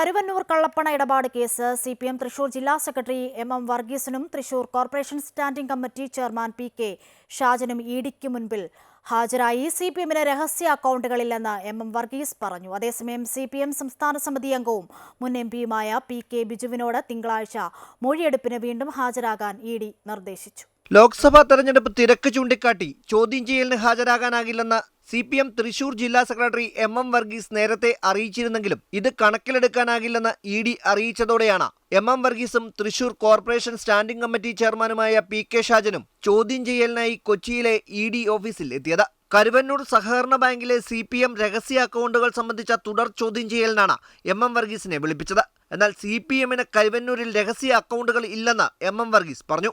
കരുവന്നൂർ കള്ളപ്പണ ഇടപാട് case CPM Thrissur ജില്ലാ സെക്രട്ടറി MM വർഗീസിനും Thrissur corporation standing committee chairman PK ഷാജനും ഇഡിക്ക് മുൻപിൽ ഹാജരായി. CPMന് രഹസ്യ അക്കൗണ്ടുകളില്ലെന്ന് MM വർഗീസ് പറഞ്ഞു. അതേസമയം CPM സംസ്ഥാന സമിതി അംഗവും മുൻ MPയുമായ PK ബിജുവിനോട് തിങ്കളാഴ്ച മൊഴിയെടുപ്പിന് വീണ്ടും ഹാജരാകാൻ ED നിർദ്ദേശിച്ചു. ലോക്സഭാ തെരഞ്ഞെടുപ്പ് തിരക്ക് ചൂണ്ടിക്കാട്ടി ചോദ്യം ചെയ്യലിന് ഹാജരാകാനാകില്ലെന്ന് CPM തൃശൂർ ജില്ലാ സെക്രട്ടറി MM വർഗീസ് നേരത്തെ അറിയിച്ചിരുന്നെങ്കിലും ഇത് കണക്കിലെടുക്കാനാകില്ലെന്ന് ED അറിയിച്ചതോടെയാണ് MM വർഗീസും തൃശൂർ കോർപ്പറേഷൻ സ്റ്റാൻഡിംഗ് കമ്മിറ്റി ചെയർമാനുമായ PK ഷാജനും ചോദ്യം ചെയ്യലിനായി കൊച്ചിയിലെ ED ഓഫീസിൽ എത്തിയത്. കരുവന്നൂർ സഹകരണ ബാങ്കിലെ CPM രഹസ്യ അക്കൗണ്ടുകൾ സംബന്ധിച്ച തുടർ ചോദ്യം ചെയ്യലിനാണ് MM വർഗീസിനെ വിളിപ്പിച്ചത്. എന്നാൽ CPMന് കരുവന്നൂരിൽ രഹസ്യ അക്കൗണ്ടുകൾ ഇല്ലെന്ന് MM വർഗീസ് പറഞ്ഞു.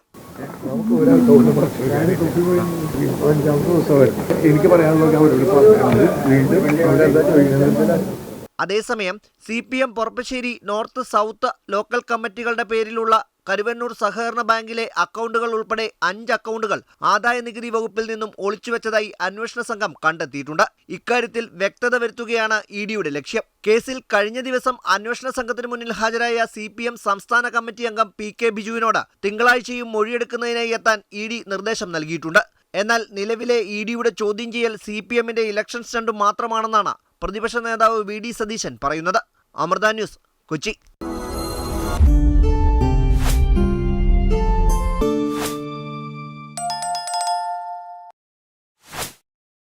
അതേസമയം CPM പൊറപ്പശ്ശേരി നോർത്ത് സൗത്ത് ലോക്കൽ കമ്മിറ്റികളുടെ പേരിലുള്ള കരുവന്നൂർ സഹകരണ ബാങ്കിലെ അക്കൗണ്ടുകൾ ഉൾപ്പെടെ 5 അക്കൗണ്ടുകൾ ആദായ നികുതി വകുപ്പിൽ നിന്നും ഒളിച്ചുവെച്ചതായി അന്വേഷണ സംഘം കണ്ടെത്തിയിട്ടുണ്ട്. ഇക്കാര്യത്തിൽ വ്യക്തത വരുത്തുകയാണ് EDയുടെ ലക്ഷ്യം. കേസിൽ കഴിഞ്ഞ ദിവസം അന്വേഷണ സംഘത്തിന് മുന്നിൽ ഹാജരായ CPM സംസ്ഥാന കമ്മിറ്റി അംഗം PK ബിജുവിനോട് തിങ്കളാഴ്ചയും മൊഴിയെടുക്കുന്നതിനായി എത്താൻ ED നിർദ്ദേശം നൽകിയിട്ടുണ്ട്. എന്നാൽ നിലവിലെ EDയുടെ ചോദ്യം ചെയ്യൽ CPMന്റെ ഇലക്ഷൻ സ്റ്റണ്ട് മാത്രമാണെന്നാണ് പ്രതിപക്ഷ നേതാവ് VD സതീശൻ പറയുന്നത്. അമൃത ന്യൂസ്, കൊച്ചി.